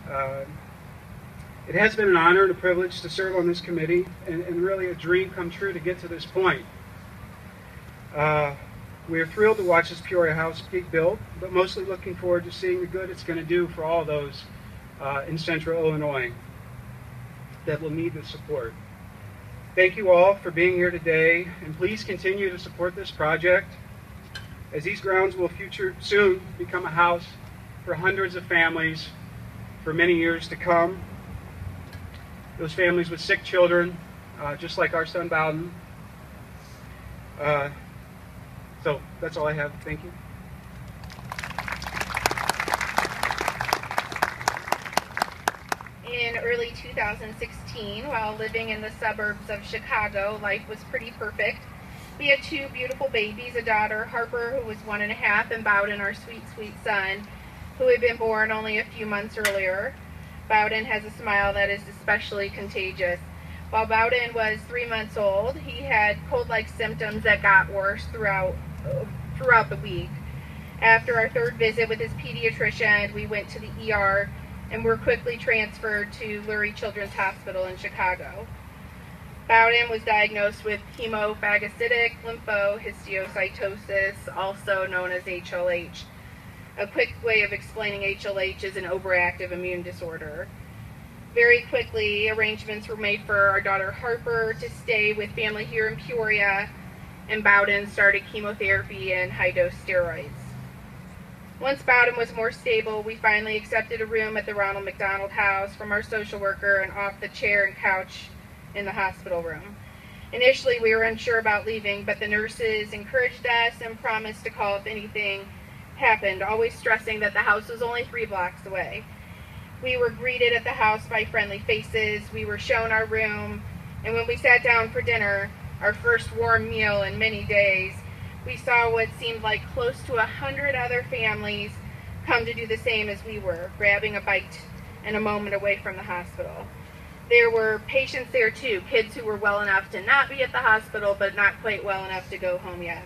It has been an honor and a privilege to serve on this committee, and really a dream come true to get to this point. We are thrilled to watch this Peoria house get built, but mostly looking forward to seeing the good it's going to do for all those in Central Illinois that will need the support. Thank you all for being here today, and please continue to support this project, as these grounds will soon become a house for hundreds of families for many years to come. Those families with sick children, just like our son Bowden. So that's all I have. Thank you. In early 2016, while living in the suburbs of Chicago, life was pretty perfect. We had two beautiful babies, a daughter, Harper, who was 1.5, and Bowden, our sweet, sweet son, who had been born only a few months earlier. Bowden has a smile that is especially contagious. While Bowden was 3 months old, he had cold-like symptoms that got worse throughout the week. After our third visit with his pediatrician, we went to the ER and were quickly transferred to Lurie Children's Hospital in Chicago. Bowden was diagnosed with hemophagocytic lymphohistiocytosis, also known as HLH. A quick way of explaining HLH is an overactive immune disorder. Very quickly, arrangements were made for our daughter Harper to stay with family here in Peoria, and Bowden started chemotherapy and high-dose steroids. Once Bowden was more stable, we finally accepted a room at the Ronald McDonald House from our social worker and off the chair and couch in the hospital room. Initially, we were unsure about leaving, but the nurses encouraged us and promised to call if anything happened, always stressing that the house was only 3 blocks away. We were greeted at the house by friendly faces, we were shown our room, and when we sat down for dinner, our first warm meal in many days, we saw what seemed like close to 100 other families come to do the same as we were, grabbing a bite and a moment away from the hospital. There were patients there too, kids who were well enough to not be at the hospital, but not quite well enough to go home yet.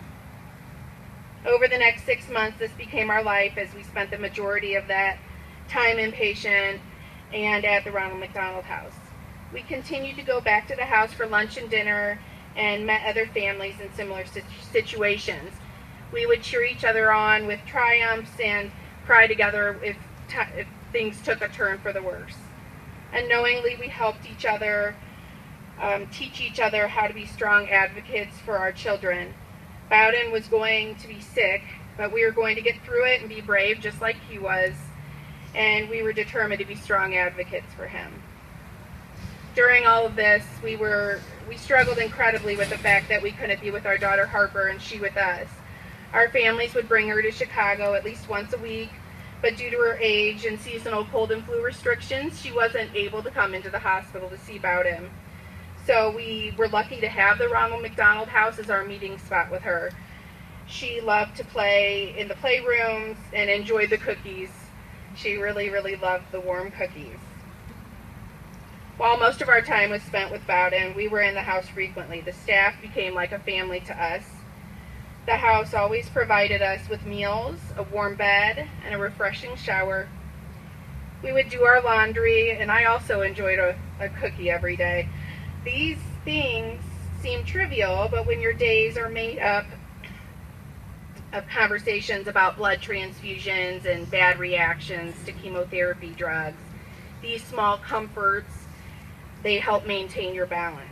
Over the next 6 months, this became our life as we spent the majority of that time inpatient and at the Ronald McDonald House. We continued to go back to the house for lunch and dinner and met other families in similar situations. We would cheer each other on with triumphs and cry together if things took a turn for the worse. Unknowingly, we helped each other, teach each other how to be strong advocates for our children. Bowden was going to be sick, but we were going to get through it and be brave just like he was, and we were determined to be strong advocates for him. During all of this, we struggled incredibly with the fact that we couldn't be with our daughter Harper and she with us. Our families would bring her to Chicago at least once a week, but due to her age and seasonal cold and flu restrictions, she wasn't able to come into the hospital to see Bowden. So we were lucky to have the Ronald McDonald House as our meeting spot with her. She loved to play in the playrooms and enjoyed the cookies. She really, really loved the warm cookies. While most of our time was spent with Bowden, we were in the house frequently. The staff became like a family to us. The house always provided us with meals, a warm bed, and a refreshing shower. We would do our laundry, and I also enjoyed a cookie every day. These things seem trivial, but when your days are made up of conversations about blood transfusions and bad reactions to chemotherapy drugs, these small comforts, they help maintain your balance.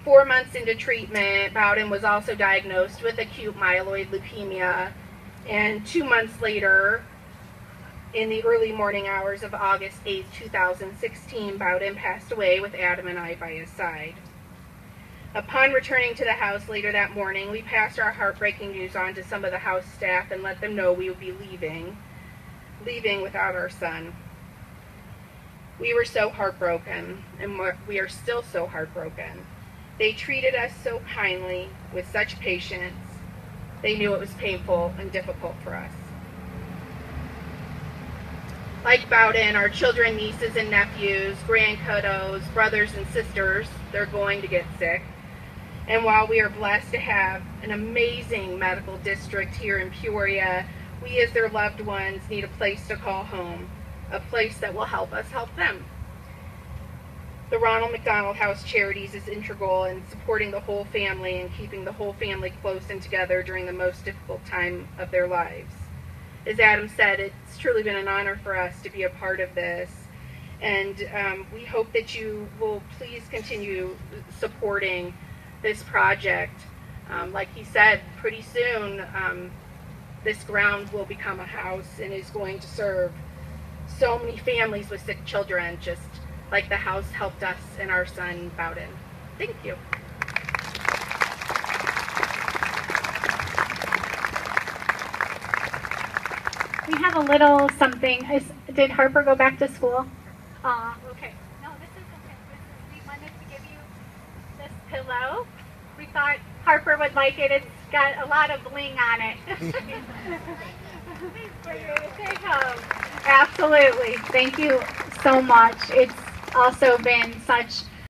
4 months into treatment, Bowden was also diagnosed with acute myeloid leukemia, and 2 months later, in the early morning hours of August 8, 2016, Bowden passed away with Adam and I by his side. Upon returning to the house later that morning, we passed our heartbreaking news on to some of the house staff and let them know we would be leaving without our son. We were so heartbroken, and we are still so heartbroken. They treated us so kindly, with such patience. They knew it was painful and difficult for us. Like Bowden, our children, nieces and nephews, grandkiddos, brothers and sisters, they're going to get sick. And while we are blessed to have an amazing medical district here in Peoria, we as their loved ones need a place to call home. a place that will help us help them. The Ronald McDonald House Charities is integral in supporting the whole family and keeping the whole family close and together during the most difficult time of their lives. As Adam said, it's truly been an honor for us to be a part of this, and we hope that you will please continue supporting this project. Like he said, pretty soon this ground will become a house and is going to serve so many families with sick children, just like the house helped us and our son Bowden. Thank you. We have a little something. Did Harper go back to school? Okay. No, this is okay. We wanted to give you this pillow. We thought Harper would like it. It's got a lot of bling on it. For you to take home. Absolutely. Thank you so much. It's also been such